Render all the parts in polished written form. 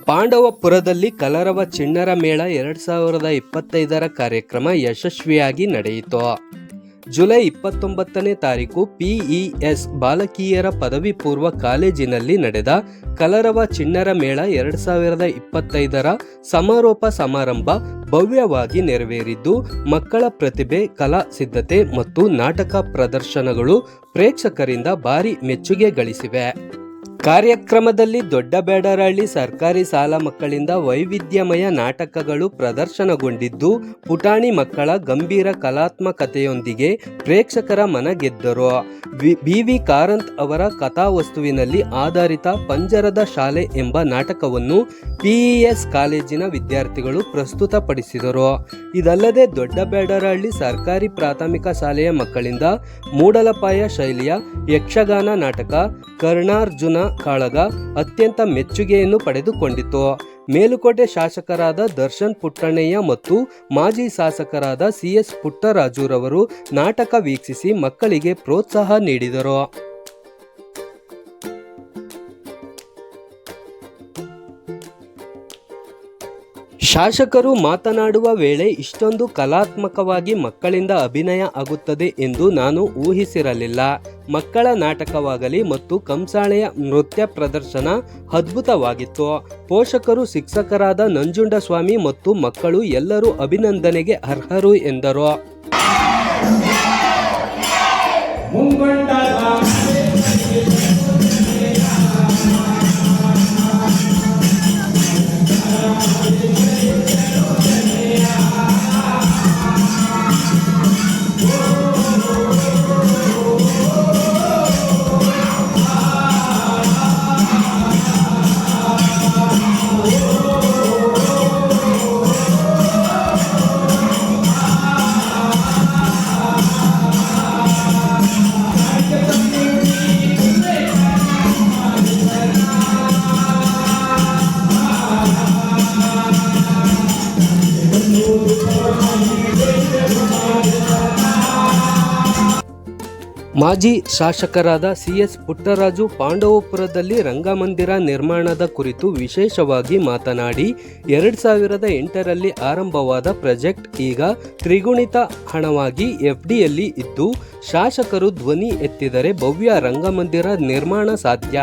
ಪಾಂಡವಪುರದಲ್ಲಿ ಕಲರವ ಚಿಣ್ಣರ ಮೇಳ 2025ರ ಕಾರ್ಯಕ್ರಮ ಯಶಸ್ವಿಯಾಗಿ ನಡೆಯಿತು. ಜುಲೈ 29ನೇ ತಾರೀಕು PES ಬಾಲಕಿಯರ ಪದವಿ ಪೂರ್ವ ಕಾಲೇಜಿನಲ್ಲಿ ನಡೆದ ಕಲರವ ಚಿಣ್ಣರ ಮೇಳ 2025ರ ಸಮಾರೋಪ ಸಮಾರಂಭ ಭವ್ಯವಾಗಿ ನೆರವೇರಿದ್ದು, ಮಕ್ಕಳ ಪ್ರತಿಭೆ, ಕಲಾ ಸಿದ್ಧತೆ ಮತ್ತು ನಾಟಕ ಪ್ರದರ್ಶನಗಳು ಪ್ರೇಕ್ಷಕರಿಂದ ಭಾರಿ ಮೆಚ್ಚುಗೆ ಗಳಿಸಿವೆ. ಕಾರ್ಯಕ್ರಮದಲ್ಲಿ ದೊಡ್ಡಬೇಡರಹಳ್ಳಿ ಸರ್ಕಾರಿ ಶಾಲಾ ಮಕ್ಕಳಿಂದ ವೈವಿಧ್ಯಮಯ ನಾಟಕಗಳು ಪ್ರದರ್ಶನಗೊಂಡಿದ್ದು, ಪುಟಾಣಿ ಮಕ್ಕಳ ಗಂಭೀರ ಕಲಾತ್ಮಕತೆಯೊಂದಿಗೆ ಪ್ರೇಕ್ಷಕರ ಮನ ಗೆದ್ದರು. BV ಕಾರಂತ್ ಅವರ ಕಥಾವಸ್ತುವಿನಲ್ಲಿ ಆಧಾರಿತ ಪಂಜರದ ಶಾಲೆ ಎಂಬ ನಾಟಕವನ್ನು PES ಕಾಲೇಜಿನ ವಿದ್ಯಾರ್ಥಿಗಳು ಪ್ರಸ್ತುತಪಡಿಸಿದರು. ಇದಲ್ಲದೆ ದೊಡ್ಡಬೇಡರಹಳ್ಳಿ ಸರ್ಕಾರಿ ಪ್ರಾಥಮಿಕ ಶಾಲೆಯ ಮಕ್ಕಳಿಂದ ಮೂಡಲಪಾಯ ಶೈಲಿಯ ಯಕ್ಷಗಾನ ನಾಟಕ ಕರ್ಣಾರ್ಜುನ ಕಾಳಗ ಅತ್ಯಂತ ಮೆಚ್ಚುಗೆಯನ್ನು ಪಡೆದುಕೊಂಡಿತು. ಮೇಲುಕೋಟೆ ಶಾಸಕರಾದ ದರ್ಶನ್ ಪುಟ್ಟಣ್ಣಯ್ಯ ಮತ್ತು ಮಾಜಿ ಶಾಸಕರಾದ CS ಪುಟ್ಟರಾಜುರವರು ನಾಟಕ ವೀಕ್ಷಿಸಿ ಮಕ್ಕಳಿಗೆ ಪ್ರೋತ್ಸಾಹ ನೀಡಿದರು. ಶಾಸಕರು ಮಾತನಾಡುವ ವೇಳೆ ಇಷ್ಟೊಂದು ಕಲಾತ್ಮಕವಾಗಿ ಮಕ್ಕಳಿಂದ ಅಭಿನಯ ಆಗುತ್ತದೆ ಎಂದು ನಾನು ಊಹಿಸಿರಲಿಲ್ಲ. ಮಕ್ಕಳ ನಾಟಕವಾಗಲಿ ಮತ್ತು ಕಂಸಾಳೆಯ ನೃತ್ಯ ಪ್ರದರ್ಶನ ಅದ್ಭುತವಾಗಿತ್ತು. ಪೋಷಕರು, ಶಿಕ್ಷಕರಾದ ನಂಜುಂಡಸ್ವಾಮಿ ಮತ್ತು ಮಕ್ಕಳು ಎಲ್ಲರೂ ಅಭಿನಂದನೆಗೆ ಅರ್ಹರು ಎಂದರು. ಮಾಜಿ ಶಾಸಕರಾದ CS ಪುಟ್ಟರಾಜು ಪಾಂಡವಪುರದಲ್ಲಿ ರಂಗಮಂದಿರ ನಿರ್ಮಾಣದ ಕುರಿತು ವಿಶೇಷವಾಗಿ ಮಾತನಾಡಿ, 2008ರಲ್ಲಿ ಆರಂಭವಾದ ಪ್ರಾಜೆಕ್ಟ್ ಈಗ ತ್ರಿಗುಣಿತ ಹಣವಾಗಿ FDಯಲ್ಲಿ ಇದ್ದು, ಶಾಸಕರು ಧ್ವನಿ ಎತ್ತಿದರೆ ಭವ್ಯ ರಂಗಮಂದಿರ ನಿರ್ಮಾಣ ಸಾಧ್ಯ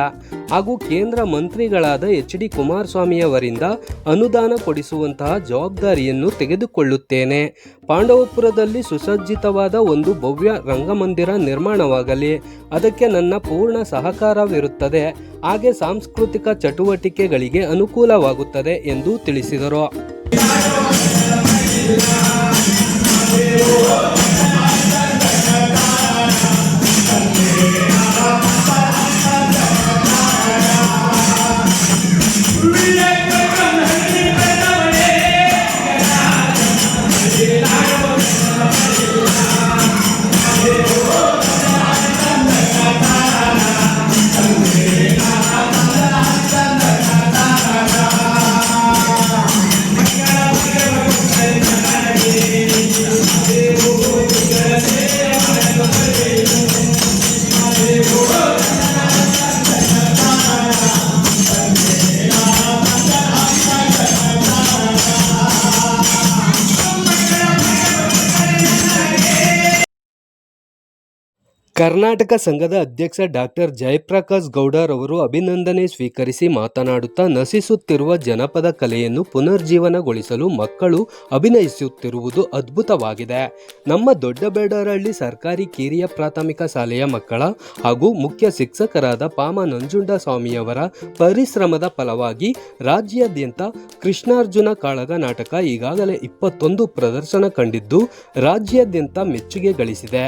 ಹಾಗೂ ಕೇಂದ್ರ ಮಂತ್ರಿಗಳಾದ HD ಕುಮಾರಸ್ವಾಮಿಯವರಿಂದ ಅನುದಾನ ಕೊಡಿಸುವಂತಹ ಜವಾಬ್ದಾರಿಯನ್ನು ತೆಗೆದುಕೊಳ್ಳುತ್ತೇನೆ. ಪಾಂಡವಪುರದಲ್ಲಿ ಸುಸಜ್ಜಿತವಾದ ಒಂದು ಭವ್ಯ ರಂಗಮಂದಿರ ನಿರ್ಮಾಣವಾಗಲಿ, ಅದಕ್ಕೆ ನನ್ನ ಪೂರ್ಣ ಸಹಕಾರವಿರುತ್ತದೆ. ಹಾಗೆ ಸಾಂಸ್ಕೃತಿಕ ಚಟುವಟಿಕೆಗಳಿಗೆ ಅನುಕೂಲವಾಗುತ್ತದೆ ಎಂದು ತಿಳಿಸಿದರು. ಕರ್ನಾಟಕ ಸಂಘದ ಅಧ್ಯಕ್ಷ ಡಾಕ್ಟರ್ ಜಯಪ್ರಕಾಶ್ ಗೌಡರವರು ಅಭಿನಂದನೆ ಸ್ವೀಕರಿಸಿ ಮಾತನಾಡುತ್ತಾ, ನಶಿಸುತ್ತಿರುವ ಜನಪದ ಕಲೆಯನ್ನು ಪುನರ್ಜೀವನಗೊಳಿಸಲು ಮಕ್ಕಳು ಅಭಿನಯಿಸುತ್ತಿರುವುದು ಅದ್ಭುತವಾಗಿದೆ. ನಮ್ಮ ದೊಡ್ಡಬೇಡರಹಳ್ಳಿ ಸರ್ಕಾರಿ ಕಿರಿಯ ಪ್ರಾಥಮಿಕ ಶಾಲೆಯ ಮಕ್ಕಳ ಹಾಗೂ ಮುಖ್ಯ ಶಿಕ್ಷಕರಾದ ಪಾಮ ನಂಜುಂಡಸ್ವಾಮಿಯವರ ಪರಿಶ್ರಮದ ಫಲವಾಗಿ ರಾಜ್ಯಾದ್ಯಂತ ಕೃಷ್ಣಾರ್ಜುನ ಕಾಳಗ ನಾಟಕ ಈಗಾಗಲೇ 21 ಪ್ರದರ್ಶನ ಕಂಡಿದ್ದು, ರಾಜ್ಯಾದ್ಯಂತ ಮೆಚ್ಚುಗೆ ಗಳಿಸಿದೆ.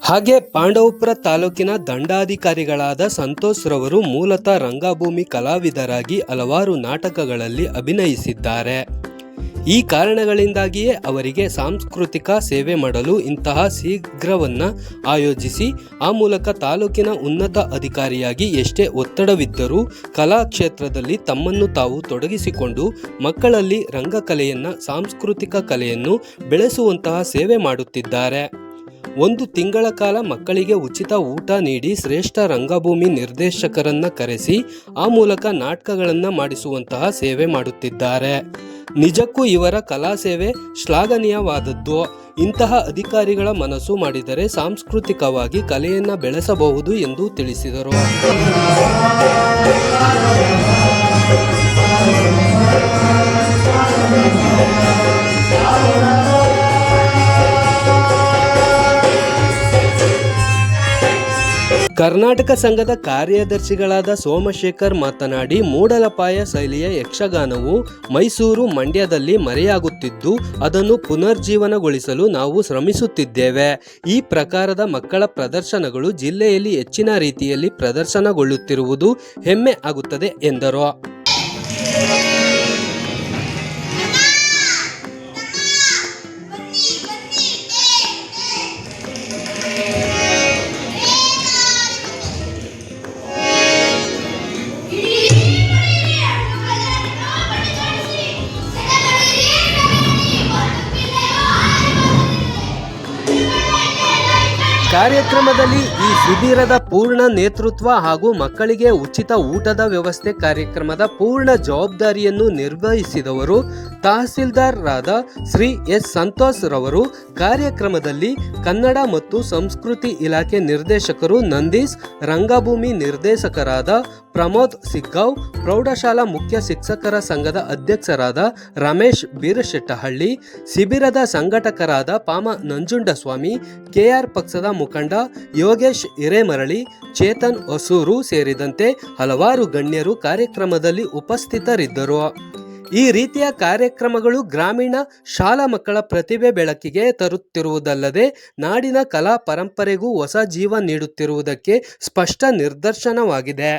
ಹಾಗೆ ಪಾಂಡವಪುರ ತಾಲೂಕಿನ ದಂಡಾಧಿಕಾರಿಗಳಾದ ಸಂತೋಷ್ ರವರು ಮೂಲತಃ ರಂಗಭೂಮಿ ಕಲಾವಿದರಾಗಿ ಹಲವಾರು ನಾಟಕಗಳಲ್ಲಿ ಅಭಿನಯಿಸಿದ್ದಾರೆ. ಈ ಕಾರಣಗಳಿಂದಾಗಿಯೇ ಅವರಿಗೆ ಸಾಂಸ್ಕೃತಿಕ ಸೇವೆ ಮಾಡಲು ಇಂತಹ ಶಿಬಿರವನ್ನು ಆಯೋಜಿಸಿ ಆ ಮೂಲಕ ತಾಲೂಕಿನ ಉನ್ನತ ಅಧಿಕಾರಿಯಾಗಿ ಎಷ್ಟೇ ಒತ್ತಡವಿದ್ದರೂ ಕಲಾ ಕ್ಷೇತ್ರದಲ್ಲಿ ತಮ್ಮನ್ನು ತಾವು ತೊಡಗಿಸಿಕೊಂಡು ಮಕ್ಕಳಲ್ಲಿ ರಂಗಕಲೆಯನ್ನು, ಸಾಂಸ್ಕೃತಿಕ ಕಲೆಯನ್ನು ಬೆಳೆಸುವಂತಹ ಸೇವೆ ಮಾಡುತ್ತಿದ್ದಾರೆ. 1 ತಿಂಗಳ ಕಾಲ ಮಕ್ಕಳಿಗೆ ಉಚಿತ ಊಟ ನೀಡಿ ಶ್ರೇಷ್ಠ ರಂಗಭೂಮಿ ನಿರ್ದೇಶಕರನ್ನ ಕರೆಸಿ ಆ ಮೂಲಕ ನಾಟಕಗಳನ್ನು ಮಾಡಿಸುವಂತಹ ಸೇವೆ ಮಾಡುತ್ತಿದ್ದಾರೆ. ನಿಜಕ್ಕೂ ಇವರ ಕಲಾ ಸೇವೆ ಶ್ಲಾಘನೀಯವಾದದ್ದು. ಇಂತಹ ಅಧಿಕಾರಿಗಳ ಮನಸ್ಸು ಮಾಡಿದರೆ ಸಾಂಸ್ಕೃತಿಕವಾಗಿ ಕಲೆಯನ್ನು ಬೆಳೆಸಬಹುದು ಎಂದು ತಿಳಿಸಿದರು. ಕರ್ನಾಟಕ ಸಂಘದ ಕಾರ್ಯದರ್ಶಿಗಳಾದ ಸೋಮಶೇಖರ್ ಮಾತನಾಡಿ, ಮೂಡಲಪಾಯ ಶೈಲಿಯ ಯಕ್ಷಗಾನವು ಮೈಸೂರು, ಮಂಡ್ಯದಲ್ಲಿ ಮರೆಯಾಗುತ್ತಿದ್ದು ಅದನ್ನು ಪುನರ್ಜೀವನಗೊಳಿಸಲು ನಾವು ಶ್ರಮಿಸುತ್ತಿದ್ದೇವೆ. ಈ ಪ್ರಕಾರದ ಮಕ್ಕಳ ಪ್ರದರ್ಶನಗಳು ಜಿಲ್ಲೆಯಲ್ಲಿ ಹೆಚ್ಚಿನ ರೀತಿಯಲ್ಲಿ ಪ್ರದರ್ಶನಗೊಳ್ಳುತ್ತಿರುವುದು ಹೆಮ್ಮೆ ಆಗುತ್ತದೆ ಎಂದರು. ಕಾರ್ಯಕ್ರಮದಲ್ಲಿ ಈ ಶಿಬಿರದ ಪೂರ್ಣ ನೇತೃತ್ವ ಹಾಗೂ ಮಕ್ಕಳಿಗೆ ಉಚಿತ ಊಟದ ವ್ಯವಸ್ಥೆ ಕಾರ್ಯಕ್ರಮದ ಪೂರ್ಣ ಜವಾಬ್ದಾರಿಯನ್ನು ನಿರ್ವಹಿಸಿದವರು ತಹಸೀಲ್ದಾರರಾದ ಶ್ರೀ ಎಸ್ ಸಂತೋಷ್ ರವರು. ಕಾರ್ಯಕ್ರಮದಲ್ಲಿ ಕನ್ನಡ ಮತ್ತು ಸಂಸ್ಕೃತಿ ಇಲಾಖೆ ನಿರ್ದೇಶಕರು ನಂದೀಶ್, ರಂಗಭೂಮಿ ನಿರ್ದೇಶಕರಾದ ಪ್ರಮೋದ್ ಸಿಗ್ಗಾವ್, ಪ್ರೌಢಶಾಲಾ ಮುಖ್ಯ ಶಿಕ್ಷಕರ ಸಂಘದ ಅಧ್ಯಕ್ಷರಾದ ರಮೇಶ್ ಬೀರಶೆಟ್ಟಹಳ್ಳಿ, ಶಿಬಿರದ ಸಂಘಟಕರಾದ ಪಾಮ ನಂಜುಂಡಸ್ವಾಮಿ, ಕೆಆರ್ ಪಕ್ಷದ ಮುಖಂಡ ಯೋಗೇಶ್ ಹಿರೇಮರಳಿ, ಚೇತನ್ ಹೊಸೂರು ಸೇರಿದಂತೆ ಹಲವಾರು ಗಣ್ಯರು ಕಾರ್ಯಕ್ರಮದಲ್ಲಿ ಉಪಸ್ಥಿತರಿದ್ದರು. ಈ ರೀತಿಯ ಕಾರ್ಯಕ್ರಮಗಳು ಗ್ರಾಮೀಣ ಶಾಲಾ ಮಕ್ಕಳ ಪ್ರತಿಭೆ ಬೆಳಕಿಗೆ ತರುತ್ತಿರುವುದಲ್ಲದೆ ನಾಡಿನ ಕಲಾ ಪರಂಪರೆಗೂ ಹೊಸ ಜೀವ ನೀಡುತ್ತಿರುವುದಕ್ಕೆ ಸ್ಪಷ್ಟ ನಿದರ್ಶನವಾಗಿದೆ.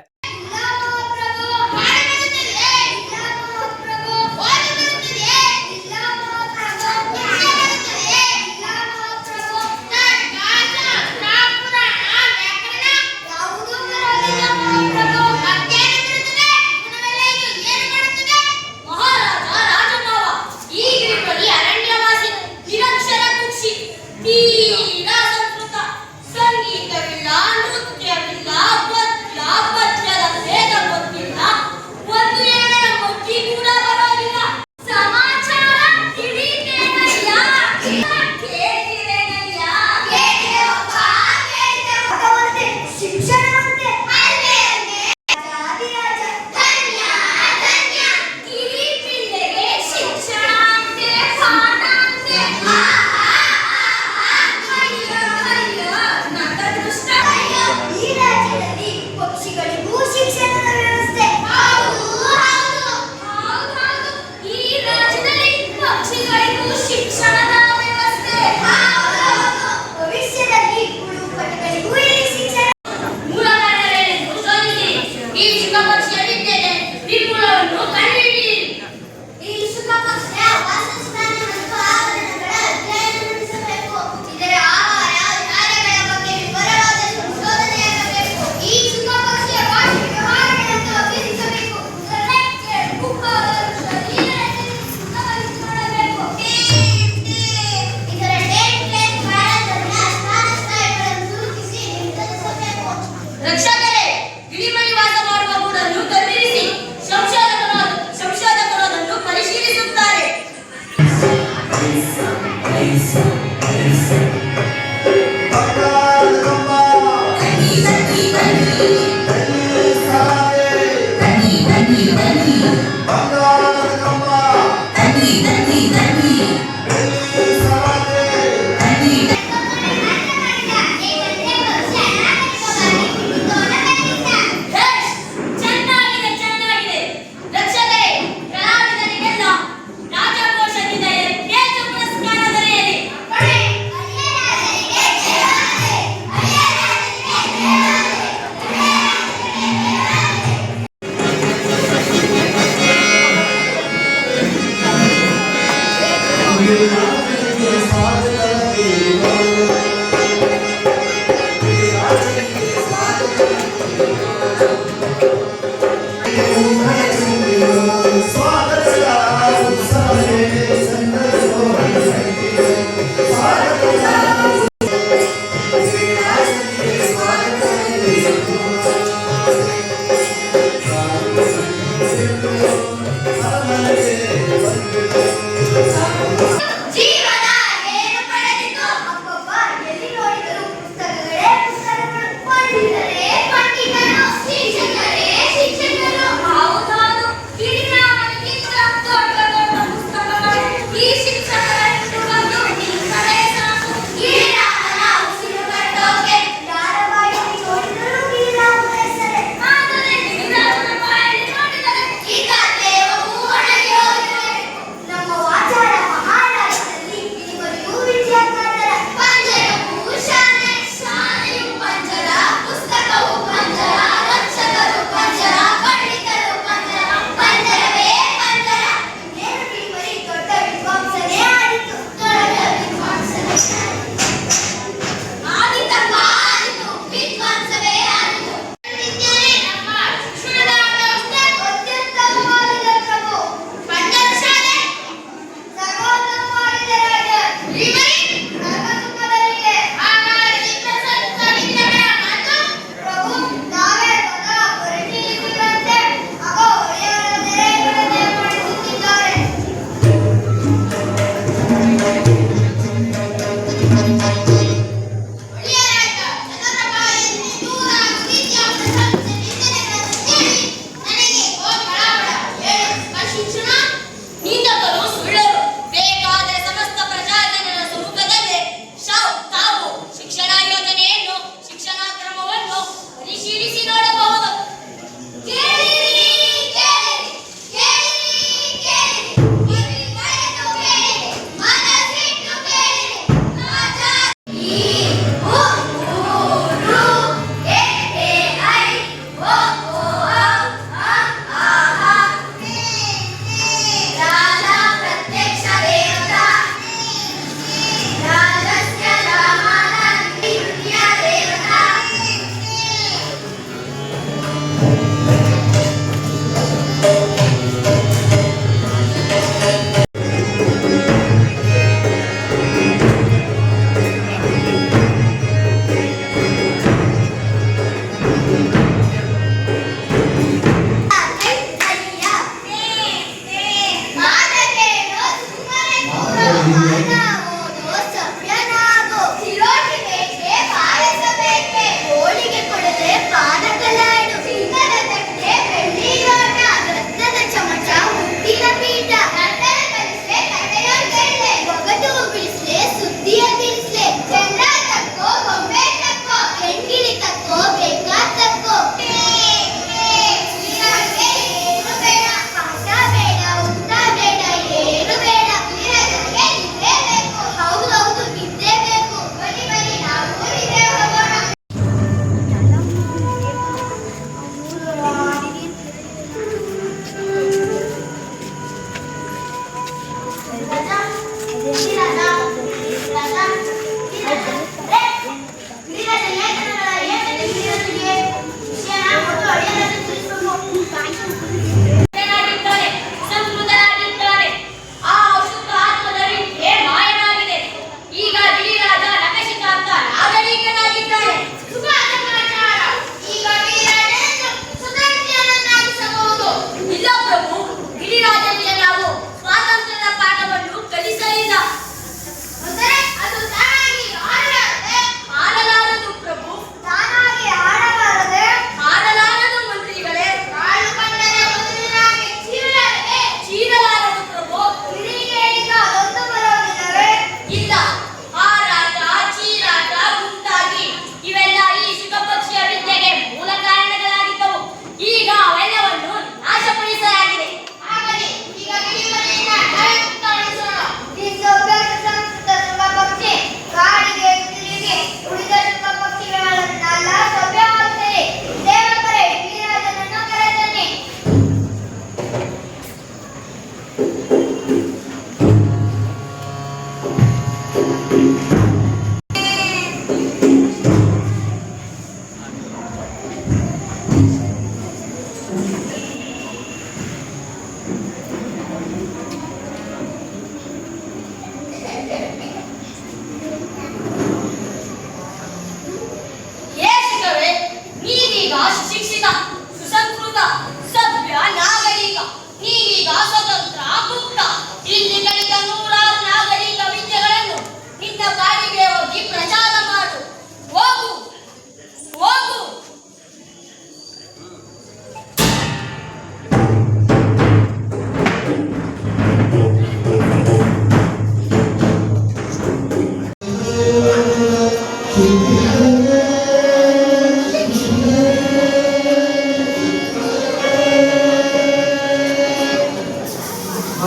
ಈ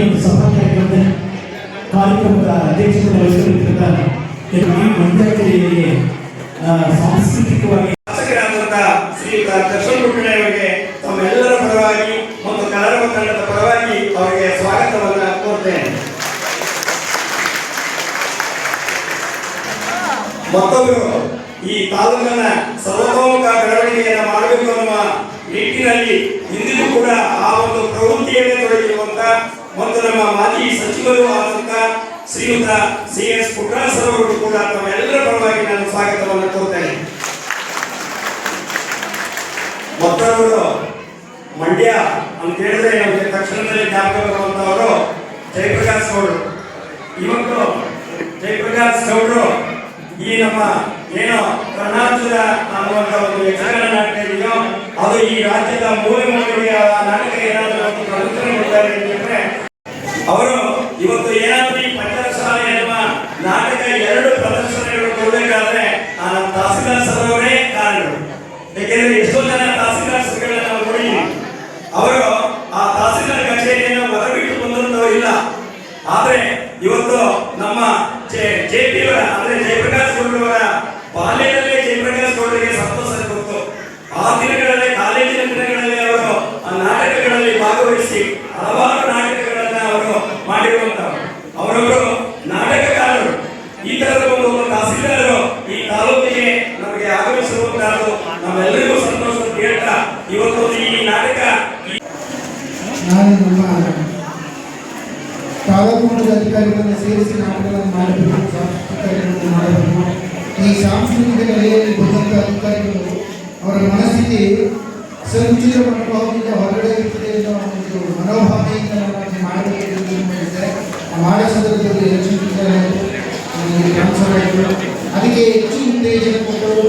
ಒಂದು ಸಭಾ ಕಾರ್ಯಕ್ರಮದ ಅಧ್ಯಕ್ಷತೆ ವಹಿಸಿರುವಂತಹ ಮಂಡ್ಯಕ್ಕೆ ಸಾಂಸ್ಕೃತಿಕವಾಗಿ ಶಾಸಕರಾದಂತಹ ಶ್ರೀಯುತ ದರ್ಶನ್ ಗುಡ್ಡಣೆ ಅವರಿಗೆ ತಮ್ಮೆಲ್ಲರ ಪರವಾಗಿ ಮತ್ತು ಕಲರವ ತಂಡದ ಪರವಾಗಿ ಅವರಿಗೆ ಸ್ವಾಗತವನ್ನು ಕೋರ್ತೇನೆ. ಮತ್ತೊಬ್ಬರು ಈ ತಾಲೂಕನ್ನ ಸರ್ವತೋಮುಖ ಬೆಳವಣಿಗೆಯನ್ನು ಮಾಡಬೇಕು ಅನ್ನುವ ನಿಟ್ಟಿನಲ್ಲಿ ಇಂದಿಗೂ ಕೂಡ ಆ ಒಂದು ಪ್ರವೃತ್ತಿಯನ್ನೇ ತೊಡಗಿರುವಂತ ಮತ್ತು ನಮ್ಮ ಮಾಜಿ ಸಚಿವರು ಆದಂತ ಶ್ರೀಯುತ CS ಪುಟ್ಟರಾಜ್ ಸರ್ ಅವರು ಕೂಡ ತಮ್ಮೆಲ್ಲರ ಪರವಾಗಿ ನಾನು ಸ್ವಾಗತವನ್ನು ಕೋರ್ತೇನೆ. ಮತ್ತೊಬ್ಬರು ಮಂಡ್ಯ ಅಂತ ಹೇಳಿದ್ರೆ ನಮಗೆ ತಕ್ಷಣದಲ್ಲಿ ಜ್ಞಾಪಕ ಬರುವಂತವರು ಜಯಪ್ರಕಾಶ್ ಗೌಡರು. ಇವತ್ತು ಜಯಪ್ರಕಾಶ್ ಗೌಡರು ಈ ನಮ್ಮ ಏನೋ ಕರ್ನಾಟಕದ ಅನ್ನುವಂತ ಒಂದು ಯಕ್ಷಗಾನ ನಾಟಕ ಇದೆಯೋ ಅದು ಈ ರಾಜ್ಯದ ಮೂಲೆ ಮೂಲೆಯ ನಾಟಕ ಏನಾದರೂ ಒಂದು ಪ್ರದರ್ಶನ ಕೊಡ್ತಾರೆ ಅಂತಂದ್ರೆ ಅವರು ಇವತ್ತು ಏನಾದರೂ ಈ ಪಂಚರಸಾಲೆ ಎನ್ನುವ ನಾಟಕ 2 ಪ್ರದರ್ಶನಗಳು ಕೊಡಬೇಕಾದ್ರೆ ಆ ನಮ್ಮ ತಹಸೀಲ್ದಾರ್ ಸರ್ ಅವರೇ ಕಾರಣರು. ಯಾಕೆಂದ್ರೆ ಎಷ್ಟೋ ಜನ ತಹಸೀಲ್ದಾರ್ ಸರ್ಗಳನ್ನ ನಾವು ನೋಡಿದ್ವಿ. ಅವರು ಆ ತಹಸೀಲ್ದಾರ್ ಕಚೇರಿಯನ್ನು ಹೊರಬಿಟ್ಟು ಬಂದಂತವರು ಇಲ್ಲ. ಆದ್ರೆ ಇವತ್ತು ನಮ್ಮ JP ಅಂದ್ರೆ ಜಯಪ್ರಕಾಶ್ ಗೌಡರವರ ಬಾಲ್ಯದಲ್ಲೇ ಜಯಪ್ರಕಾಶ್ ಗೌಡರಿಗೆ ಸಂತೋಷ ಕೊಟ್ಟು ಆ ದಿನಗಳಲ್ಲಿ ಕಾಲೇಜಿನ ದಿನಗಳಲ್ಲಿ ಅವರು ಆ ನಾಟಕಗಳಲ್ಲಿ ಭಾಗವಹಿಸಿ ಹಲವಾರು ನಾಟಕಗಳನ್ನ ಅವರು ಮಾಡಿರುವಂತವರು. ಅವರೊಬ್ಬರು ನಾಟಕಕಾರರು. ಈ ತರದ ಒಂದು ತಹಸೀಲ್ದಾರರು ಈ ತಾಲೂಕಿಗೆ ನಮಗೆ ಆಗಮಿಸಿರುವಂತಹದ್ದು ನಮ್ಮೆಲ್ಲರಿಗೂ ಸಂತೋಷ ಅಂತ ಹೇಳ್ತಾ ಇವತ್ತು ಈ ನಾಟಕ ನಾನು ನಮ್ಮ ತಾಲೂಕು ಮಟ್ಟದ ಅಧಿಕಾರಿಗಳನ್ನು ಸೇರಿಸಿ ನಾಟಕಗಳನ್ನು ಮಾಡಬೇಕು, ಸಾಂಸ್ಕೃತಿಕ ಕಾರ್ಯಕ್ರಮಗಳನ್ನು ಮಾಡಬೇಕು. ಈ ಸಾಂಸ್ಕೃತಿಕ ನೆಲೆಯಲ್ಲಿ ಬಂದಂಥ ಅಧಿಕಾರಿಗಳು ಅವರ ಮನಸ್ಥಿತಿ ಸಂಕುಚಿತ ಮನೋಭಾವದಿಂದ ಹೊರಗಡೆ ಇರ್ತದೆ ಅನ್ನೋ ಒಂದು ಮನೋಭಾವನೆಯಿಂದ ಮಾಡಬೇಕು ಮಾಡಿದ್ದೆ. ಮಾಡೋ ಸಂದರ್ಭದಲ್ಲಿ ಎಲೆಕ್ಷನ್ ಟ್ರಾನ್ಸ್ಫರ್ ಆಯಿತು. ಅದಕ್ಕೆ ಹೆಚ್ಚು ಉತ್ತೇಜನ ಕೊಟ್ಟವರು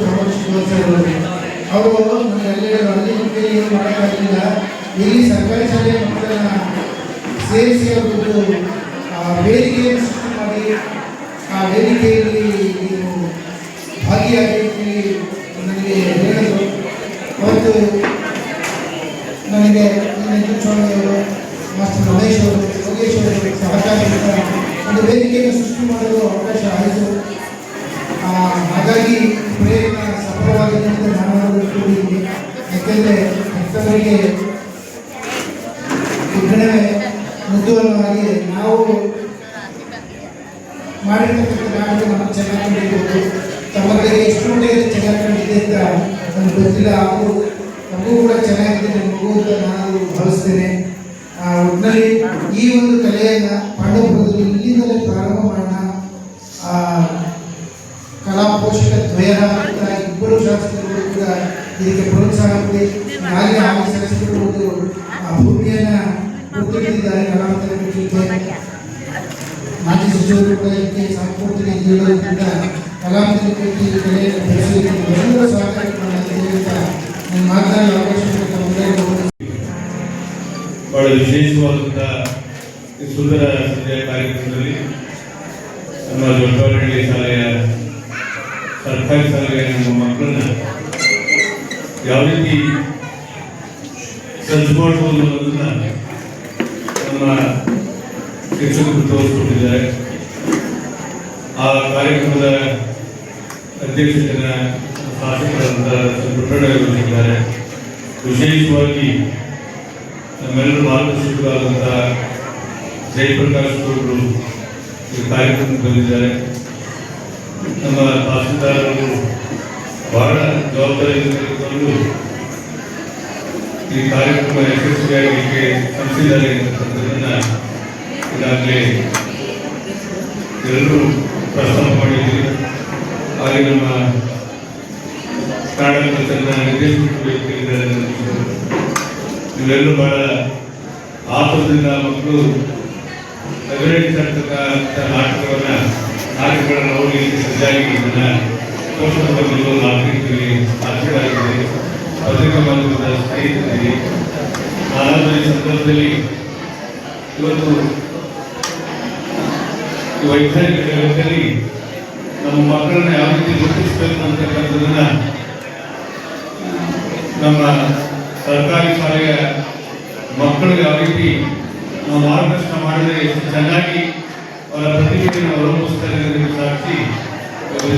ಅವರು ನಮಗೆಲ್ಲ ಅಲ್ಲಿ ಮಕ್ಕಳಿಗೆ ಏನು ಮಾಡೋಕ್ಕಾಗಲಿಲ್ಲ. ಇಲ್ಲಿ ಸರ್ಕಾರಿ ಶಾಲೆಯ ಮಕ್ಕಳನ್ನ ಸೇರಿಸಿ ಅವರದ್ದು ವೇದಿಕೆಯನ್ನು ಸೃಷ್ಟಿ ಮಾಡಿ ಆ ವೇದಿಕೆಯಲ್ಲಿ ಭಾಗಿಯಾಗಿ ನನಗೆ ಹೇಳಿದರು. ಅವತ್ತು ನನಗೆ ಸ್ವಾಮಿಯವರು ಮಾಸ್ಟರ್ ರಮೇಶ್ ಅವರು ಯೋಗೇಶ್ ಅವರು ಸಹಕಾರದಿಂದ ಒಂದು ವೇದಿಕೆಯನ್ನು ಸೃಷ್ಟಿ ಮಾಡಲು ಅವಕಾಶ ಆಯಿತು. ಹಾಗಾಗಿ ಪ್ರಯತ್ನ ಸಫಲವಾಗಿದೆ ಅಂತ ನಾನು ಕೂಡಿದ್ದೀನಿ. ಯಾಕೆಂದರೆ ಹೆತ್ತವರಿಗೆ ವಿಘ್ನವೇ ಮುದ್ದುವನ್ನಾಗಿ ನಾವು ಮಾಡಿರ್ತಕ್ಕಂಥ ನಾಟಕ ನಮಗೆ ಚೆನ್ನಾಗಿ ಕಂಡಿರ್ಬೋದು. ತಮ್ಮಗಳಿಗೆ ಎಷ್ಟು ಮಟ್ಟಿಗೆ ಚೆನ್ನಾಗಿ ಕಂಡಿದೆ ಅಂತ ನನಗೆ ಗೊತ್ತಿಲ್ಲ. ಹಾಗೂ ಮಗು ಕೂಡ ಚೆನ್ನಾಗಿದೆ ನನ್ನ ಮಗು ಅಂತ ನಾನು ಭಾವಿಸ್ತೇನೆ. ಒಟ್ಟಿನಲ್ಲಿ ಈ ಒಂದು ಕಲೆಯನ್ನು ಪಾಂಡವಪುರದಲ್ಲಿ ಇಲ್ಲಿಂದಲೇ ಪ್ರಾರಂಭ ಮಾಡೋಣ. ಕಲಾ ಪೋಷಕ ದ್ವಯರಾದಂಥ ಇಬ್ಬರು ಶಾಸಕರು ಕೂಡ ಇದಕ್ಕೆ ಪ್ರೋತ್ಸಾಹ ಕೊಡಿ. ನಾಳೆ ಆಗಿ ಶಾಸಕರು ಒಂದು ಭೂಮಿಯನ್ನು ಕೊಟ್ಟಿದ್ದಾರೆ. ಕಲಾವಂತರ ಕಟ್ಟಲಿಕ್ಕೆ ಮಾಜಿ ಸಚಿವರು ಕೂಡ ಇದಕ್ಕೆ ಸಂಪೂರ್ಣ ನೀಡೋದ್ರಿಂದ ಕಲಾವಂತರ ಕಟ್ಟಿ ಕಲೆಯನ್ನು ಬೆಳೆಸಲಿಕ್ಕೆ ಎಲ್ಲರೂ ಸಹಕಾರ ಮಾಡಲಿದೆ ಅಂತ ನನ್ನ ಮಾತನಾಡಲು ಅವಕಾಶ ಬಹಳ ವಿಶೇಷವಾದಂಥ ಈ ಸುಂದರ ಸಂಜೆಯ ಕಾರ್ಯಕ್ರಮದಲ್ಲಿ ನಮ್ಮ ದೊಡ್ಡವರಹಳ್ಳಿ ಶಾಲೆಯ ಸರ್ಕಾರಿ ಶಾಲೆಯ ನಮ್ಮ ಮಕ್ಕಳನ್ನ ಯಾವ ರೀತಿ ಸಜ್ಜು ಮಾಡಬಹುದು ಅನ್ನೋದನ್ನ ನಮ್ಮ ಶಿಕ್ಷಕರು ತೋರಿಸ್ಕೊಟ್ಟಿದ್ದಾರೆ. ಆ ಕಾರ್ಯಕ್ರಮದ ಅಧ್ಯಕ್ಷತೆಯ ಶಾಸಕರಾದಂತಹ ದೊಡ್ಡವರಹಳ್ಳಿ ವಿಶೇಷವಾಗಿ ನಮ್ಮೆಲ್ಲರೂ ಮಾರ್ಗದರ್ಶಕರಾದಂತಹ ಜಯಪ್ರಕಾಶ್ ಅವರು ಈ ಕಾರ್ಯಕ್ರಮಕ್ಕೆ ಬಂದಿದ್ದಾರೆ. ನಮ್ಮ ತಹಸೀಲ್ದಾರರು ಬಹಳ ಜವಾಬ್ದಾರಿಯನ್ನು ತೆಗೆದುಕೊಂಡು ಈ ಕಾರ್ಯಕ್ರಮ ಯಶಸ್ವಿಯಾಗಲಿಕ್ಕೆ ಶ್ರಮಿಸಿದ್ದಾರೆ ಅಂತಕ್ಕಂಥದ್ದನ್ನು ಈಗಾಗಲೇ ಎಲ್ಲರೂ ಪ್ರಸ್ತಾಪ ಮಾಡಿದ್ದೀವಿ. ಹಾಗೆ ನಮ್ಮ ಕನ್ನಡ ಕಲ್ಚರ್ನ ನಿರ್ದೇಶಕರು ಇವೆಲ್ಲರೂ ಬಹಳ ಆತುರದಿಂದ ಮಕ್ಕಳು ಅಭಿನಯಿಸಿರ್ತಕ್ಕಂಥ ನಾಟಕಗಳನ್ನು ಹೋಗಲಿಕ್ಕೆ ಸಜ್ಜಾಗಿ ಇದನ್ನು ತೋರಿಸಲು ನಾಗರಿಕರಿಗೆ ಆಶೀರ್ವಾದಿಸಿದೆ. ಪತ್ರಿಕಾ ಮಾಧ್ಯಮದ ಸ್ನೇಹಿತರಿಗೆ ನಾನಾದ ಈ ಸಂದರ್ಭದಲ್ಲಿ ಇವತ್ತು ವೈಜ್ಞಾನಿಕ ಜಗತ್ತಲ್ಲಿ ನಮ್ಮ ಮಕ್ಕಳನ್ನ ಯಾವ ರೀತಿ ಗುರುತಿಸಬೇಕು ಅಂತಕ್ಕಂಥದ್ದನ್ನ ನಮ್ಮ ಸರ್ಕಾರಿ ಶಾಲೆಯ ಮಕ್ಕಳು ಯಾವ ರೀತಿ ನಾವು ಮಾರ್ಗದರ್ಶನ ಮಾಡಿದರೆ ಎಷ್ಟು ಚೆನ್ನಾಗಿ ಅವರ ಪ್ರತಿಭೆಯನ್ನು ಹೊರಮೂಡಿಸ್ತಾರೆ ಅನ್ನೋದಕ್ಕೆ ಸಾಕ್ಷಿ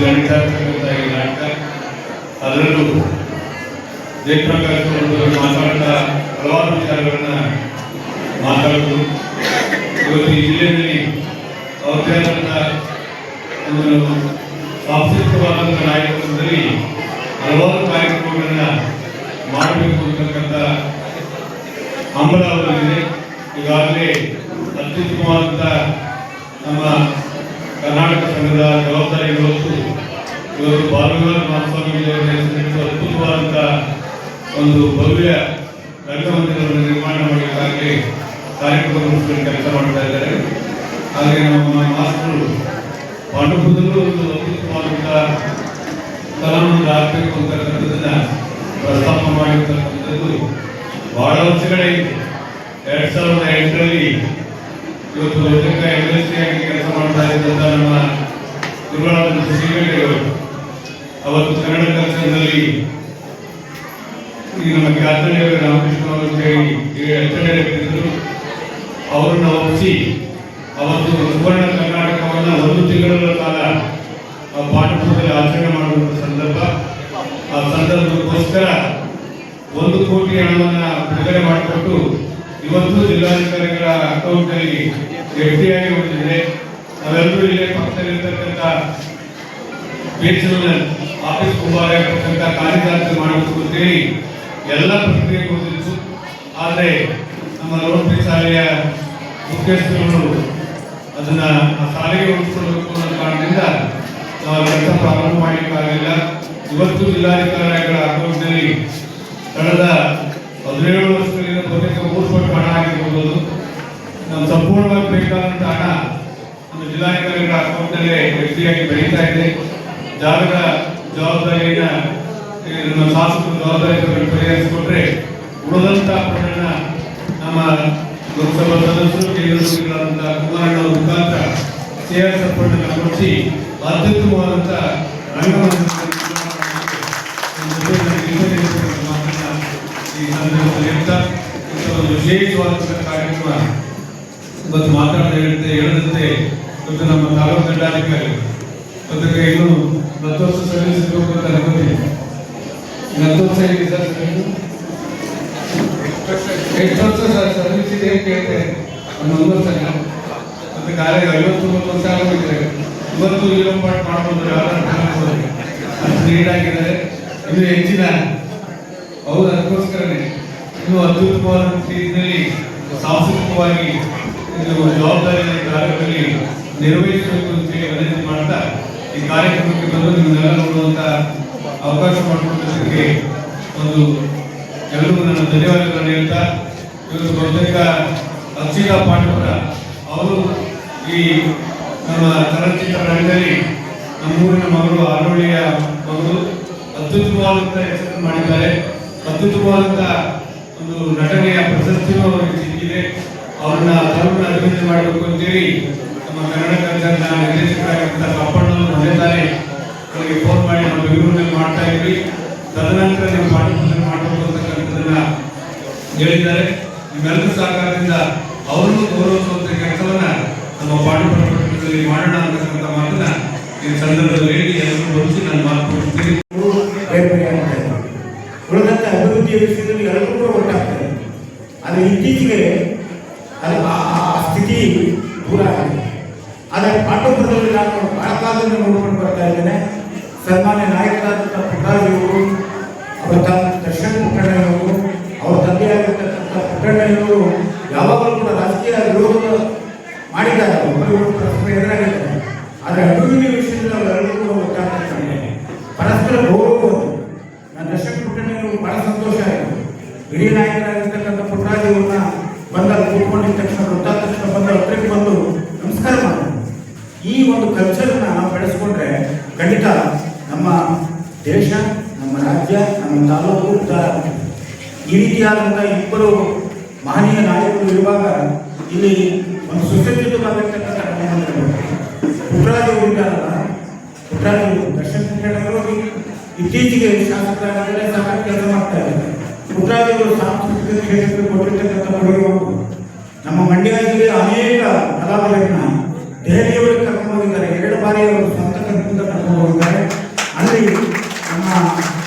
ನಡೀತಾ ಇರ್ತಕ್ಕಂಥ ಈ ನಾಟಕ. ಅದರಲ್ಲೂ ಜಯಪ್ರಕಾಶ್ ಅವರು ಮಾತಾಡ್ತಾ ಹಲವಾರು ವಿಚಾರಗಳನ್ನ ಮಾತಾಡೋದು. ಇವತ್ತು ಈ ಜಿಲ್ಲೆಯಲ್ಲಿ ಅವ್ರದ್ದೇ ಆದಂಥ ಒಂದು ಸಾಂಸ್ಕೃತಿಕವಾದಂಥ ನಾಯಕತ್ವದಲ್ಲಿ ಹಲವಾರು ಕಾರ್ಯಕ್ರಮಗಳನ್ನ ಮಾಡಬೇಕು ಅಂತಕ್ಕಂಥ ಹಂಬಲ ಅವರಲ್ಲಿದೆ. ಈಗಾಗಲೇ ಅತ್ಯುತ್ತಮವಾದಂಥ ನಮ್ಮ ಕರ್ನಾಟಕ ಸಂಘದ ಜವಾಬ್ದಾರಿಗಳು ಇವತ್ತು ಬಾಲಗಂಗಾಧರ ಮಹಾಸ್ವಾಮಿಯವರ ಹೆಸರಿಟ್ಟು ಅದ್ಭುತವಾದಂಥ ಒಂದು ಭವ್ಯ ರಂಗಮಂದಿರವನ್ನು ನಿರ್ಮಾಣ ಮಾಡಲಿಕ್ಕಾಗಲಿ ಕಾರ್ಯಕ್ರಮ ರೂಪಿಸಲು ಕೆಲಸ ಮಾಡ್ತಾ ಇದ್ದಾರೆ. ಹಾಗೆ ನಮ್ಮ ಮಾಸ್ತರು ಪಾಂಡವಪುರದಲ್ಲೂ ಒಂದು ಅದ್ಭುತವಾದಂಥ ಸ್ಥಳವನ್ನು ಆಗಬೇಕು ಅಂತಕ್ಕಂಥದ್ದನ್ನ ಪ್ರಸ್ತಾಪ ಮಾಡಿರ್ತಕ್ಕಂಥದ್ದು ಬಹಳ ವರ್ಷಗಳೇ ಇದೆ. 2008ರಲ್ಲಿ ಇವತ್ತು ಬಹುತೇಕ MLC ಆಗಿ ಕೆಲಸ ಮಾಡ್ತಾ ಇದ್ದಂಥ ನಮ್ಮ ಗುರುಗಳಾದ ಶ್ರೀಗಂಟೆಯವರು ಅವತ್ತು ಕನ್ನಡ ಕಲ್ಚರ್ನಲ್ಲಿ ಈ ನಮ್ಮ ಖ್ಯಾತನೀಯರು ರಾಮಕೃಷ್ಣ ಅವರು ಎಚ್ಚರಿಸಿದ್ರು. ಅವರನ್ನು ಒಪ್ಪಿಸಿ ಅವತ್ತು ಸುವರ್ಣ ಕರ್ನಾಟಕವನ್ನು 1 ತಿಂಗಳ ಕಾಲ ಪಾಠಪುಸ್ತಕದಲ್ಲಿ ಆಚರಣೆ ಮಾಡುವಂಥ ಸಂದರ್ಭ. ಆ ಸಂದರ್ಭಕ್ಕೋಸ್ಕರ 1 ಕೋಟಿ ಹಣವನ್ನು ಬಿಡುಗಡೆ ಮಾಡಿಕೊಟ್ಟು ಇವತ್ತು ಜಿಲ್ಲಾಧಿಕಾರಿಗಳ ಅಕೌಂಟ್ನಲ್ಲಿ FD ಆಗಿ ಉಳಿದಿದೆ. ನಾವೆಲ್ಲರೂ ಇಲ್ಲೇ ಪಕ್ಕದಲ್ಲಿರ್ತಕ್ಕಂಥ BHML ಆಫೀಸ್ ಮುಂಭಾಗ ಇರ್ತಕ್ಕಂಥ ಕಾರ್ಯದಾರ್ತಿ ಮಾಡಬೇಕು ಅಂತೇಳಿ ಎಲ್ಲ ಪ್ರಕ್ರಿಯೆ ಗೊತ್ತಿತ್ತು. ಆದರೆ ನಮ್ಮ ರೋಟರಿ ಶಾಲೆಯ ಮುಖ್ಯಸ್ಥರು ಅದನ್ನ ಆ ಶಾಲೆಗೆ ಉಳಿಸ್ಕೊಳ್ಬೇಕು ಅನ್ನೋ ಕಾರಣದಿಂದ ನಾವು ಕೆಲಸ ಪ್ರಾರಂಭ ಮಾಡಲಿಕ್ಕಾಗಲಿಲ್ಲ. ಇವತ್ತು ಜಿಲ್ಲಾಧಿಕಾರಿಗಳ ಅಕೌಂಟ್ನಲ್ಲಿ ಕಳೆದ 17 ವರ್ಷಗಳಿಂದ ಬಹುತೇಕ 3 ಪಟ್ಟು ಹಣ ಆಗಿರ್ಬೋದು. ನಮ್ಮ ಸಂಪೂರ್ಣವಾಗಿ ಬೇಕಾದಂಥ ಹಣ ನಮ್ಮ ಜಿಲ್ಲಾಧಿಕಾರಿಗಳ ಅಕೌಂಟ್ನಲ್ಲೇ ವ್ಯಕ್ತಿಯಾಗಿ ಬೆಳೀತಾ ಇದೆ. ಜಾಗದ ಜವಾಬ್ದಾರಿಯನ್ನ ನಮ್ಮ ಶಾಸಕರು ಜವಾಬ್ದಾರಿಗಳನ್ನು ಪರಿಹರಿಸಿಕೊಟ್ರೆ ಉಳಿದಂಥ ಪ್ರಕರಣ ನಮ್ಮ ಲೋಕಸಭಾ ಸದಸ್ಯರು ಕೇಂದ್ರ ಸಚಿವರಾದಂಥ ಕುಮಾರಣ್ಣ ಅವರ ಮುಖಾಂತರ CSR ಫಂಡನ್ನು ಕೊಡಿಸಿ ಅತ್ಯುತ್ತಮವಾದಂಥ ಒಂದು ವಿಶೇಷವಾದಂಥ ಕಾರ್ಯಕ್ರಮ ಇವತ್ತು ಹೇಳದಂತೆ ಇವತ್ತು ನಮ್ಮ ತಾಲೂಕು ದಂಡಾಧಿಕಾರಿ ಅದಕ್ಕೆ ಇನ್ನೂ 10 ವರ್ಷ ಸಲ್ಲಿಸಬೇಕು ಅಂತ ಅನ್ಕೋತೀನಿ. 10 ವರ್ಷ ಇದೆ ಸರ್, 8 ವರ್ಷ ಸರ್ ಸರ್ವಿಸ್ ಇದೆ ಕೇಳ್ತೇನೆ. 1 ವರ್ಷ ಅದಕ್ಕೆ 59 ವರ್ಷ ಆಗೋಗಿದ್ದಾರೆ. ಇವತ್ತು ಪಾಠ ಮಾಡ್ಬೋದು, ಅಷ್ಟು ನೀಡಾಗಿದ್ದಾರೆ. ಇನ್ನು ಹೆಚ್ಚಿನ ಹೌದು, ಅದಕ್ಕೋಸ್ಕರನೇ ಇನ್ನು ಅತ್ಯುತ್ತಮವಾದ ರೀತಿಯಲ್ಲಿ ಸಾಂಸ್ಕೃತಿಕವಾಗಿ ಜವಾಬ್ದಾರಿ ಕಾರ್ಯದಲ್ಲಿ ನಿರ್ವಹಿಸಬೇಕು ಅಂತೇಳಿ ವಿನಂತಿ ಮಾಡ್ತಾ ಈ ಕಾರ್ಯಕ್ರಮಕ್ಕೆ ಬಂದು ನಿಮ್ಮನ್ನೆಲ್ಲ ನೋಡುವಂತ ಅವಕಾಶ ಮಾಡಿಕೊಟ್ಟಿದ್ದಕ್ಕೆ ಒಂದು ಎಲ್ಲರಿಗೂ ನನ್ನ ಧನ್ಯವಾದಗಳನ್ನು ಹೇಳ್ತಾ, ಇವತ್ತು ಬಹುತೇಕ ಅಕ್ಷಿತಾ ಪಾಂಡವರ ಅವರು ಈ ನಮ್ಮ ಚಲನಚಿತ್ರ ರಂಗದಲ್ಲಿ ನಮ್ಮೂರಿನ ಮಗಳು ಆರೋಳಿಯ ಮಗಳು ಅತ್ಯುತ್ತಮವಾದಂಥ ಹೆಸರನ್ನು ಮಾಡಿದ್ದಾರೆ. ಅತ್ಯುತ್ತಮವಾದಂಥ ಒಂದು ನಟನೆಯ ಪ್ರಶಸ್ತಿಯೂ ಅವರಿಗೆ ಸಿಕ್ಕಿದೆ. ಅವ್ರನ್ನ ಅಭಿವೃದ್ಧಿ ಮಾಡಬೇಕು ಅಂತೇಳಿ ನಮ್ಮ ಕನ್ನಡ ಕಲ್ಚರ್ನ ನಿರ್ದೇಶಕರಾಗಿರುವಂತಹ ಕಪ್ಪಣ್ಣವರು ಮೊನ್ನೆ ತಾನೇ ನನಗೆ ಫೋನ್ ಮಾಡಿ ನಾವು ಬೆಂಗಳೂರಿನಲ್ಲಿ ಮಾಡ್ತಾ ಇದ್ವಿ, ತದನಂತರ ನೀವು ಪಾಠವನ್ನು ಮಾಡಬೇಕು ಅಂತಕ್ಕಂಥದ್ದನ್ನ ಹೇಳಿದ್ದಾರೆ. ನಿಮ್ಮೆಲ್ಲರ ಸಹಕಾರದಿಂದ ಅವರನ್ನು ಗೌರವಿಸುವಂತ ಕೆಲಸವನ್ನ ನಮ್ಮ ಪಾಠದಲ್ಲಿ ಮಾಡೋಣ ಅಂತಕ್ಕಂಥ ಮಾತನ್ನ ಈ ಸಂದರ್ಭದಲ್ಲಿ ಹೇಳಿ ಎಲ್ಲರೂ ಬರೆಸಿ ನಾನು ಮಾತು ಕೊಡ್ತೀನಿ. ಉಳಿದಂಥ ಅಭಿವೃದ್ಧಿಯ ವಿಷಯದಲ್ಲಿ ಎಲ್ಲರೂ ಕೂಡ ಒಟ್ಟಾಗ್ತಾರೆ. ಆದರೆ ಇತ್ತೀಚೆಗೆ ಅದು ಆ ಸ್ಥಿತಿ ದೂರ ಆಗಿದೆ. ಆದರೆ ಪಾಠೋತ್ತರದಲ್ಲಿ ನಾನು ಬಹಳ ಕಾಲದಿಂದ ನೋಡ್ಕೊಂಡು ಬರ್ತಾ ಇದ್ದೇನೆ. ಸನ್ಮಾನ್ಯ ನಾಯಕರಾದಂಥ ಪುಟ್ಟರಾಜವರು, ಅವರ ದರ್ಶನ್ ಪುಟ್ಟಣ್ಣಯ್ಯವರು, ಅವರ ತಂದೆಯಾಗಿರ್ತಕ್ಕಂಥ ಪುಟ್ಟಣ್ಣಯ್ಯವರು ಯಾವಾಗಲೂ ಕೂಡ ರಾಜಕೀಯ ವಿರೋಧ ಮಾಡಿದ್ದಾರೆ, ಒಬ್ಬರಿಗೂ ಪರಸ್ಪರ ಎದುರಾಗಿದ್ದಾರೆ. ಆದರೆ ಅಭಿವೃದ್ಧಿ ವಿಷಯದಲ್ಲಿ ಅವರೆಲ್ಲರೂ ಕೂಡ ಒಟ್ಟಾಗ್ತಾರೆ. ಪರಸ್ಪರ ಗೌರವವನ್ನು ನಾನು ದರ್ಶನ್ ಪುಟ್ಟಣ್ಣಯ್ಯವರು ಬಹಳ ಸಂತೋಷ ಆಯಿತು. ಹಿರಿಯ ನಾಯಕರಾಗಿರ್ತಕ್ಕಂಥ ಪುಟ್ಟರಾಜವ್ರನ್ನ ಬಂದಾಗ ಕೂತ್ಕೊಂಡಿದ್ದ ತಕ್ಷಣ ಗೊತ್ತಾದ ತಕ್ಷಣ ಬಂದ ಹತ್ತಿರಕ್ಕೆ ಬಂದು ನಮಸ್ಕಾರ ಮಾಡೋದು. ಈ ಒಂದು ಕಲ್ಚರ್ನ ನಾವು ಬೆಳೆಸ್ಕೊಂಡ್ರೆ ಖಂಡಿತ ನಮ್ಮ ದೇಶ, ನಮ್ಮ ರಾಜ್ಯ, ನಮ್ಮ ತಾಲೂಕು ಉದ್ಧಾರ. ಈ ರೀತಿಯಾದಂಥ ಇಬ್ಬರು ಮಹನೀಯ ನಾಯಕರು ಇರುವಾಗ ಇಲ್ಲಿ ಒಂದು ಸುಸಜ್ಜಿತವಾಗಿರ್ತಕ್ಕಂಥ ಪುಟ್ಟರಾಜ ಇದ್ದಾರಲ್ಲ, ಪುಟ್ಟರಾಜ ದರ್ಶನ್ ಪುಟ್ಟಣ್ಣವರು ಇತ್ತೀಚೆಗೆ ಶಾಸಕರಾಗಿದ್ದರೆ ಸಾಕಷ್ಟು ಕೆಲಸ ಮಾಡ್ತಾ ಇದ್ದಾರೆ. ಪುಟ್ಟರಾಜವರು ಸಾಂಸ್ಕೃತಿಕ ಕ್ಷೇತ್ರಕ್ಕೆ ಕೊಟ್ಟಿರ್ತಕ್ಕಂಥ ಕೊಡುಗೆ ನಮ್ಮ ಮಂಡ್ಯ ಜಿಲ್ಲೆಯ ಅನೇಕ ಕಲಾವಿದರನ್ನ ದೆಹಲಿಯವರಿಗೆ ಕರ್ಕೊಂಡು ಹೋಗಿದ್ದಾರೆ. 2 ಬಾರಿ ಅವರು ಸ್ವಂತ ಕರ್ಕೊಂಡು ಕರ್ಕೊಂಡು ಹೋಗಿದ್ದಾರೆ. ಅಲ್ಲಿ ನಮ್ಮ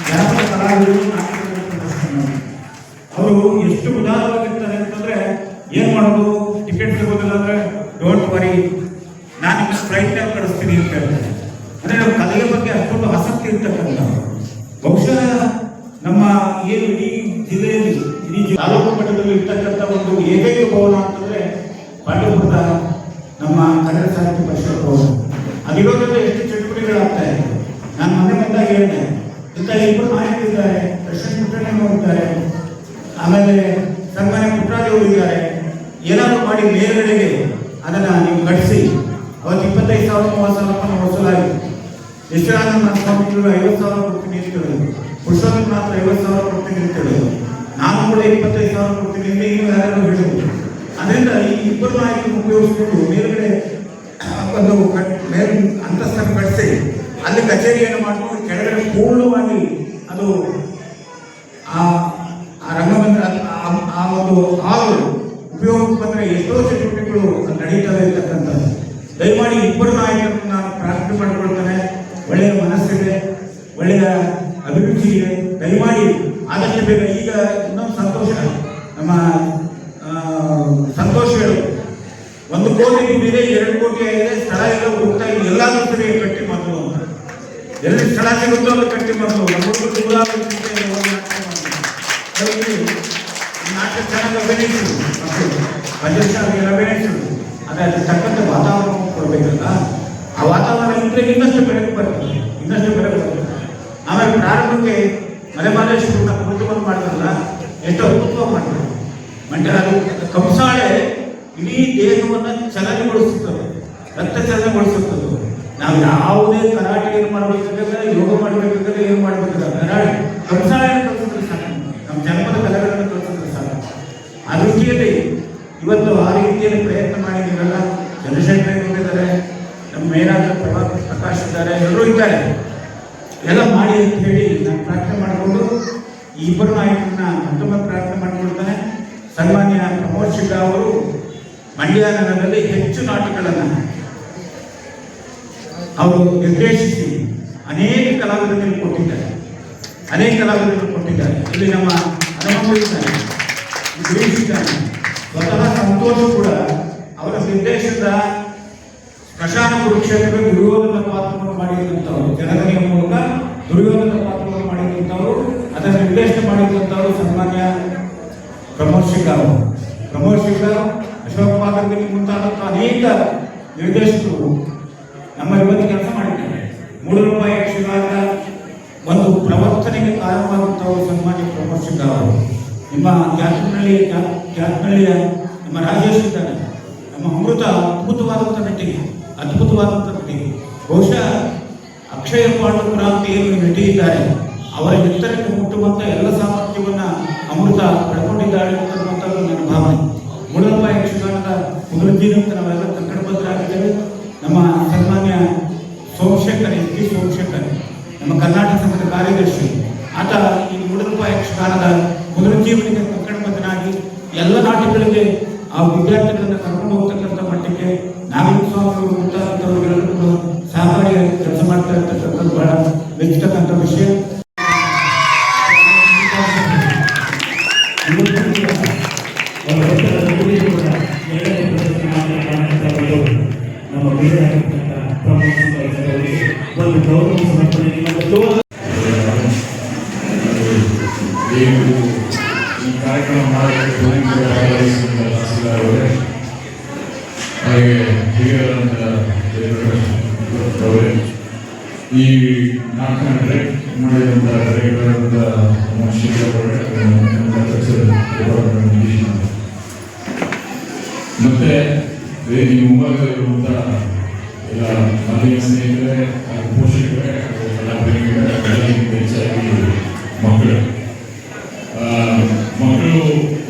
ಜನಪದ ಕಲಾವಿದರು ಅವರು ಎಷ್ಟು ಉದಾರವಾಗಿರ್ತಾರೆ ಅಂತಂದ್ರೆ, ಏನ್ ಮಾಡೋದು, ಟಿಕೆಟ್ ಸಿಗೋದಿಲ್ಲ ಅಂದ್ರೆ ಡೋಂಟ್ ವರಿ, ನಾನು ನಿಮಗೆ ಫ್ಲೈಟ್ನಲ್ಲಿ ಕಳಿಸ್ತೀನಿ ಅಂತ ಹೇಳ್ತಾರೆ. ಅಂದ್ರೆ ನಮ್ಮ ಕಲೆಯ ಬಗ್ಗೆ ಅಷ್ಟೊಂದು ಆಸಕ್ತಿ ಇರ್ತಕ್ಕಂಥ ಬಹುಶಃ ನಮ್ಮ ಏನು ಇಡೀ ಜಿಲ್ಲೆಯಲ್ಲಿ ಇಡೀ ತಾಲೂಕು ಮಟ್ಟದಲ್ಲಿ ಇರ್ತಕ್ಕಂಥ ಒಂದು ಏಕೈಕ ಭವನ ಅಂತಂದ್ರೆ ಪಾಂಡವಪುರದ ನಮ್ಮ ಕನ್ನಡ ಸಾಹಿತ್ಯ ಪರಿಷತ್ ಭವನ. ಅದಿರೋದ್ರಿಂದ ಎಷ್ಟು ಚಟುವಟಿಕೆಗಳಾಗ್ತಾ ಇದೆ. ನಾನು ಮೊನ್ನೆ ಬಂದಾಗ ಹೇಳಿದೆ, ಇಂಥ ಇಬ್ಬರು ನಾಯಕರಿದ್ದಾರೆ, ದರ್ಶನ್ ಪುಟ್ಟಣ್ಣಯ್ಯನವರು ಇದ್ದಾರೆ, ಆಮೇಲೆ ಸನ್ಮಾನ್ಯ ಪುಟ್ಟರಾಜವರು ಇದ್ದಾರೆ. ಏನಾದರೂ ಮಾಡಿ ಮೇಲ್ಗಡೆಗೆ ಅದನ್ನು ನೀವು ಕಟ್ಟಿಸಿ. ಅವತ್ತು 25,000 30,000 ವಸೂಲಾಯಿತು. ಯಶರಾನಂದ ಸ್ವಾಮಿಗಳು 50,000 ಕೊಡ್ತೀನಿ ಅಂತ ಹೇಳಿದ್ರು. ಪುರುಷೋತ್ತಮ ಮಾತ್ರ 50,000 ಕೊಡ್ತೀನಿ ಅಂತ ಹೇಳಿದ್ರು. ನಾನು ಕೂಡ 25,000 ಕೊಡ್ತೀನಿ ಅಂತ ಈಗ ಯಾರು ಹೇಳಿದ್ರು. ಅದರಿಂದ ಈ ಇಬ್ಬರು ನಾಯಕರನ್ನು ಉಪಯೋಗಿಸಿಕೊಂಡು ಮೇಲ್ಗಡೆ ಒಂದು ಮೇಲ್ ಅಂತಸ್ತನ್ನು ಕಟ್ಟಿಸಿ ಅಲ್ಲಿ ಕಚೇರಿಯನ್ನು ಮಾಡಿಕೊಂಡು ಕೆಳಗಡೆ ಪೂರ್ಣವಾಗಿ ಅದು ಆ ರಂಗಮಂದಿರ ಆ ಒಂದು ಹಾಲು ಉಪಯೋಗಕ್ಕೆ ಬಂದರೆ ಎಷ್ಟೋ ಚಟುವಟಿಕೆಗಳು ನಡೀತವೆ ಇರ್ತಕ್ಕಂಥದ್ದು. ದಯಮಾಡಿ ಇಬ್ಬರು ನಾಯಕರನ್ನು ನಾನು ಪ್ರಾರ್ಥನೆ ಮಾಡಿಕೊಳ್ತೇನೆ. ಒಳ್ಳೆಯ ಮನಸ್ಸಿದೆ, ಒಳ್ಳೆಯ ಅಭಿರುಚಿ ಇದೆ. ದಯಮಾಡಿ ಆದಷ್ಟು ಬೇಗ. ಈಗ ಇನ್ನೊಂದು ಸಂತೋಷ, ನಮ್ಮ ಸಂತೋಷ ಹೇಳು, 1 ಕೋಟಿ ಇದೆ, 2 ಕೋಟಿ ಆಗಿದೆ, ಸ್ಥಳ ಎಲ್ಲ ಹೋಗ್ತಾ ಇದೆ. ಎಲ್ಲಾದ್ರೂ ಸರಿ ಕಟ್ಟಿ ಮೊದಲು ಅಂತ ಎಲ್ಲಿ ಸ್ಥಳ ಸಿಗುತ್ತೋ ಅಲ್ಲಿ ಕಟ್ಟಿ ಮೊದಲು ನಾಟಕ ಚೆನ್ನಾಗಿ ಅಭಿನಯಿಸಿದ್ರು, ಅಭಿನಯಿಸಿದ್ರು. ಆದರೆ ಅದ್ರ ತಕ್ಕಂಥ ವಾತಾವರಣ ಕೊಡಬೇಕಲ್ಲ. ಆ ವಾತಾವರಣ ಇದ್ರೆ ಇನ್ನಷ್ಟು ಬೆಳಕು ಬರ್ತದೆ, ಇನ್ನಷ್ಟು ಬೆಳಕು ಬರ್ತದೆ. ಆಮೇಲೆ ಪ್ರಾರಂಭಕ್ಕೆ ಮಲೆಮಾಲೇಶ್ವರನ ಕುರಿತುವನ್ನು ಮಾಡ್ತಾರಲ್ಲ, ಎಷ್ಟು ಅದ್ಭುತವಾಗಿ ಮಾಡ್ತಾರೆ. ಮಂಡ್ಯ ಅದು ಕಂಸಾಳೆ ಇಡೀ ದೇಹವನ್ನು ಚಲನೆಗೊಳಿಸುತ್ತದೆ, ರಕ್ತ ಚಲನೆಗೊಳಿಸುತ್ತದೆ. ನಾವು ಯಾವುದೇ ಕರಾಟೆ ಏನು ಮಾಡಬೇಕಾದ್ರೆ, ಯೋಗ ಮಾಡಬೇಕಾದ್ರೆ, ಏನು ಮಾಡಬೇಕಾದ್ರೆ ಕರಾಟೆ ಕಂಸಾಳೆಯನ್ನು ಕಲಿಸಿದ್ರೆ ಸಾಕು, ನಮ್ಮ ಜನಪದ ಕಲೆಗಳನ್ನು ಕಲಿಸಿದ್ರೆ ಸಾಕು. ಆ ದೃಷ್ಟಿಯಲ್ಲಿ ಇವತ್ತು ಆ ರೀತಿಯಲ್ಲಿ ಪ್ರಯತ್ನ ಮಾಡಿದ್ದೀರಲ್ಲ. ಚಂದ್ರಶೇಖರ್ ಇದ್ದಾರೆ, ನಮ್ಮ ಮೇಲಾದ ಪ್ರಕಾಶ್ ಇದ್ದಾರೆ, ಎಲ್ಲರೂ ಇದ್ದಾರೆ. ಎಲ್ಲ ಮಾಡಿ ಅಂತ ಹೇಳಿ ನಾನು ಪ್ರಾರ್ಥನೆ ಮಾಡಿಕೊಂಡು ಈ ಇಬ್ಬರು ನಾಯಕರನ್ನ ಮತ್ತೊಮ್ಮೆ ಪ್ರಾರ್ಥನೆ ಮಾಡಿಕೊಳ್ತಾನೆ. ಸನ್ಮಾನ್ಯ ಪ್ರಮೋದ್ ಶಿಗ್ಗಾ ಅವರು ಮಂಡ್ಯ ನಗರದಲ್ಲಿ ಹೆಚ್ಚು ನಾಟಕಗಳನ್ನು ಅವರು ನಿರ್ದೇಶಿಸಿ ಅನೇಕ ಕಲಾವಿದರಿಗೆ ಕೊಟ್ಟಿದ್ದಾರೆ, ಇಲ್ಲಿ ನಮ್ಮ ಹನುಮಂತ ಇದ್ದಾನೆ, ಗಿರೀಶ್ ಇದ್ದಾನೆ. ಸ್ವತಃ ಸಂತೋಷ ಕೂಡ ಅವರ ನಿರ್ದೇಶನದ ಸ್ಮಶಾನ ಕುರುಕ್ಷೇತ್ರದ ದುರ್ಯೋಧನ ಪಾತ್ರವನ್ನು ಮಾಡಿದಂಥವ್ರು, ಜನಗಣೆಯ ಮೂಲಕ ದುರ್ಯೋಧನ ಪಾತ್ರವನ್ನು ಮಾಡಿದಂಥವ್ರು, ಅದನ್ನು ನಿರ್ದೇಶನ ಮಾಡಿದಂಥವ್ರು ಸನ್ಮಾನ್ಯ ಪ್ರಮೋದ್ ಶಿಗ್ಗಾ ಅಶೋಕ ಪಾತ್ರದಲ್ಲಿ ಮುಂತಾದಂಥ ಅನೇಕ ನಿರ್ದೇಶಕರು ನಮ್ಮ ಇವತ್ತು ಕೆಲಸ ಮಾಡಿದ್ದಾರೆ. 3 ರೂಪಾಯಿ ಯಕ್ಷಗಾನದ ಒಂದು ಪ್ರವರ್ತನೆಗೆ ಕಾರಣವಾದಂಥವರು ಸನ್ಮಾನ್ಯ ಪ್ರಮೋದ್ ಶಿಗ್ಗಾ ಅವರು. ನಿಮ್ಮ ಜಾತನಹಳ್ಳಿಯ ನಮ್ಮ ರಾಜೇಶ್ ಇದ್ದಾರೆ, ನಮ್ಮ ಅಮೃತ ಅದ್ಭುತವಾದಂಥ ನಟಿಗೆ. ಬಹುಶಃ ಅಕ್ಷಯ ಪಾಂಡವಪುರ ಅಂತ ಏನು ನಟಿ ಇದ್ದಾರೆ, ಅವರ ಎತ್ತರಕ್ಕೆ ಮುಟ್ಟುವಂಥ ಎಲ್ಲ ಸಾಮರ್ಥ್ಯವನ್ನು ಅಮೃತ ಪಡ್ಕೊಂಡಿದ್ದಾಳೆ ಅನ್ನುವಂಥದ್ದು ನನ್ನ ಭಾವನೆ. 3 ರೂಪಾಯಿ ಯಕ್ಷಗಾನ ಮುಗುಳ್ಜಿ ಅಂತ ನಾವೆಲ್ಲ ಕಂಕಣಬದ್ಧರಾಗಿದ್ದೇವೆ. ನಮ್ಮ ಸನ್ಮಾನ್ಯ ಸೋಮಶೇಖರ್ ಸೋಮಶೇಖರ್ ನಮ್ಮ ಕರ್ನಾಟಕ ಸಂಘದ ಕಾರ್ಯದರ್ಶಿ, ಆತ ಈ ಮೂಡಲಪ ಯಕ್ಷಗಾನದ ಪುನರುಜ್ಜೀವನಿಗೆ ಕಂಕಣಬದ್ಧನಾಗಿ ಎಲ್ಲ ನಾಟಕಗಳಿಗೆ ಆ ವಿದ್ಯಾರ್ಥಿಗಳನ್ನು ಕರ್ಕೊಂಡು ಹೋಗ್ತಕ್ಕಂಥ ಮಟ್ಟಿಗೆ ನಾಗರಿಕ ಸ್ವಾಮಿಗಳು ಮುಂತಾದಂಥವರುಗಳೆಲ್ಲರೂ ಕೂಡ ಸಹಕಾರಿಯಾಗಿ ಕೆಲಸ ಮಾಡ್ತಾ ಇರ್ತಕ್ಕಂಥದ್ದು ಬಹಳ ಮೆಚ್ಚತಕ್ಕಂಥ ವಿಷಯ. ನಮ್ಮ ಒಂದು ಗೌರವ ಸಮರ್ಪಣೆ ಈ ಕಾರ್ಯಕ್ರಮ ಮಾಡಲಿಕ್ಕೆ ಹಾಗೆ ಹಿರಿಯರಾದಂಥ ಅವರೇ, ಈ ನಾಟಕ ಮಾಡಿದಂಥ ಡೈರೆಕ್ಟರಾದಂಥ ಮತ್ತೆ ಈ ಮುಂಭಾಗದಲ್ಲಿರುವಂಥ ಎಲ್ಲ ಮಾಧ್ಯಮ ಸ್ನೇಹಿತರೆ ಹಾಗೂ ಪೋಷಕರೇ ಹಾಗೂ ಕಲಾವಿದರಿಗೆ ಎಲ್ಲರಿಗಿಂತ ಹೆಚ್ಚಾಗಿ ಮಕ್ಕಳು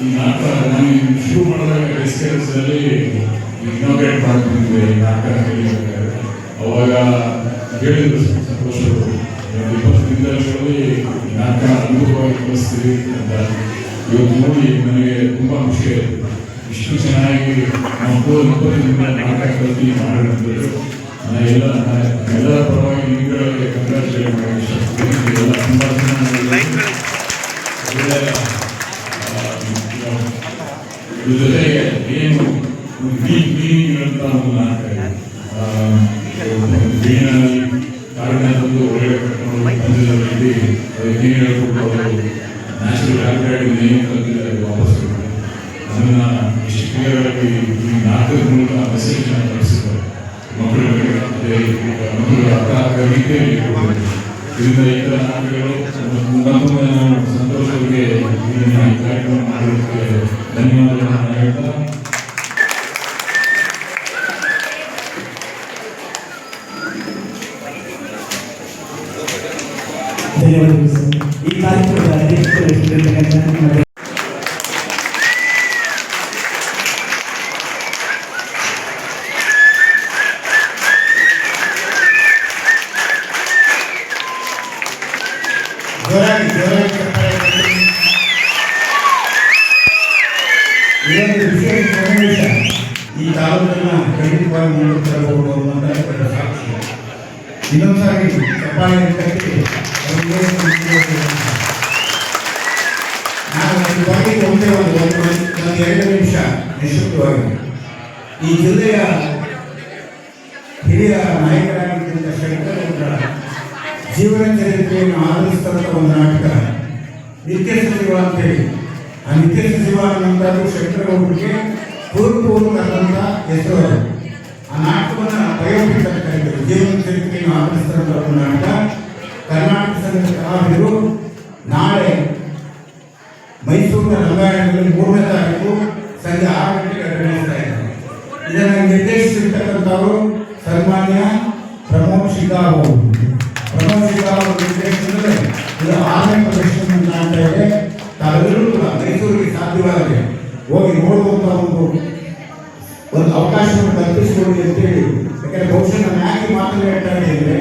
ಈ ನಾಟಕ ನಾನು ಶುರು ಮಾಡಿದಾಗ ರೆಸಿಡೆನ್ಸಲ್ಲಿ ಇನಾಗ್ರೇಟ್ ಮಾಡ್ತಿದ್ವಿ ಈ ನಾಟಕ ಅವಾಗ ಹೇಳಿದ್ರು ಸಂತೋಷರು 20 ದಿನಗಳಲ್ಲಿ ನಾಟಕ ಅದ್ಭುತವಾಗಿ ಕಲಿಸ್ತೀವಿ ಅಂತ. ಇವತ್ತು ನೋಡಿ ನನಗೆ ತುಂಬ ಖುಷಿ ಆಯಿತು. ಇಷ್ಟು ಚೆನ್ನಾಗಿ ಮಕ್ಕಳು 20 ದಿನ ನಾಟಕ ಕಲಿತು ಮಾಡಿರೋದು ಎಲ್ಲರ ಪರವಾಗಿ ನಿಮಗೆ ಕಂಗ್ರಾಚುಲೇಟ್ ಮಾಡಿ ಇಷ್ಟಪಡ್ತೀನಿ. ಎಲ್ಲ ತುಂಬ ಚೆನ್ನಾಗಿ ಜೊತೆಗೆ ಏನು ಅಂತ ಒಂದು ನಾಟಕ ಕಾರಣದ್ದು ಒಳ್ಳೆ ಕರ್ಕೊಂಡು ಪಂದ್ಯದಲ್ಲಿ ಅದಕ್ಕೆ ಹೇಳ್ಬಿಟ್ಟು ಅವರು ನ್ಯಾಷನಲ್ ಕಾಂಟ್ರಾಕ್ಟ್ ನೇಮ್ ಕಲ್ತಿದ್ದಾರೆ ವಾಪಸ್ ಅದನ್ನ ಇಷ್ಟು ಕ್ಲಿಯರಾಗಿ ಈ ನಾಟಕದ ಮೂಲಕ ಮೆಸೇಜ್ ಕಳಿಸಿದ್ದಾರೆ ಮಕ್ಕಳಿಗೆ. ಮಕ್ಕಳು ಅರ್ಥ ರೀತಿಯಲ್ಲಿ ಇದರಿಂದ ಈ ಥರ ನಾಟಕಗಳು ಮತ್ತೊಮ್ಮೆ ನಾನು ಸಂತೋಷ್ ಅವರಿಗೆ ಈ ಕಾರ್ಯಕ್ರಮ ಮಾಡೋದಕ್ಕೆ ಧನ್ಯವಾದಗಳನ್ನು ಹೇಳ್ತಾ ಧನ್ಯವಾದಗಳು ಸರ್. ಈ ಕಾರ್ಯಕ್ರಮದ ಅಧ್ಯಕ್ಷರು ಈ ತಾಲೂಕನ್ನ ಖಂಡಿತವಾಗಿ ಮುಂದೆ ತರಬಹುದು ಅನ್ನುವಂಥ ಸಾಕ್ಷಿ. ಇನ್ನೊಂದ್ಸಾರಿ ಚಪ್ಪಾಳೆ ಕಟ್ಟಿ ನಾನು ಅದ್ರ ಬಗ್ಗೆ ಒಂದೇ ಒಂದು 2 ನಿಮಿಷ ನಿಶ್ಚಿತವಾಗಿ ಈ ಜಿಲ್ಲೆಯ ಹಿರಿಯ ನಾಯಕರಾಗಿದ್ದಂಥ ಶಂಕರಗೌಡರ ಜೀವನ ಚರಿತ್ರೆಯನ್ನು ಆಧರಿಸಿದಂಥ ಒಂದು ನಾಟಕ ನಿತ್ಯ ಸಚಿವ ಅಂತೇಳಿ. ಆ ನಿತ್ಯ ಸಚಿವ ಅನ್ನುವಂಥದ್ದು ಶಂಕರಗೌಡರಿಗೆ ಪೂರ್ವಪೂರ್ವಕವಾದಂಥ ಹೆಸರು. ಆ ನಾಟಕವನ್ನು ಬಯೋಪಿಕ್ ಅಂತ ಕರೀತಾರೆ. ಜೀವನ ಚರಿತ್ರೆಯನ್ನು ಆಧರಿಸಿದಂಥ ಒಂದು ನಾಟಕ. ಕರ್ನಾಟಕ ಸಂಘದ ಕಲಾವಿದರು ನಾಳೆ ಮೈಸೂರಿನ ರಂಗಾಯಣದಲ್ಲಿ 3ನೇ ತಾರೀಕು ಸಂಜೆ 6 ಗಂಟೆಗೆ ನಡೆಸ್ತಾ ಇದ್ದಾರೆ. ಇದನ್ನು ನಿರ್ದೇಶಿಸಿರ್ತಕ್ಕಂಥವರು ಸನ್ಮಾನ್ಯ ಪ್ರಮೋದ್ ಶಿಗಾವ್ ಅವರು. ಪ್ರಮೋದ್ ಶಿಗಾವ್ ಅವರ ನಿರ್ದೇಶನದಲ್ಲಿ ಇದು 6ನೇ ಪ್ರದರ್ಶನ ಅಂತ ಇದೆ. ತಾವೆಲ್ಲರೂ ಕೂಡ ಮೈಸೂರಿಗೆ ಸಾಧ್ಯವಾದರೆ ಹೋಗಿ ನೋಡುವಂಥ ಒಂದು ಅವಕಾಶವನ್ನು ಕಲ್ಪಿಸಿಕೊಳ್ಳಿ ಅಂತೇಳಿ. ಯಾಕಂದರೆ ಬಹುಶಃ ನಾನು ಯಾಕೆ ಮಾತನ್ನು ಹೇಳ್ತಾ ಇದ್ದೇನೆ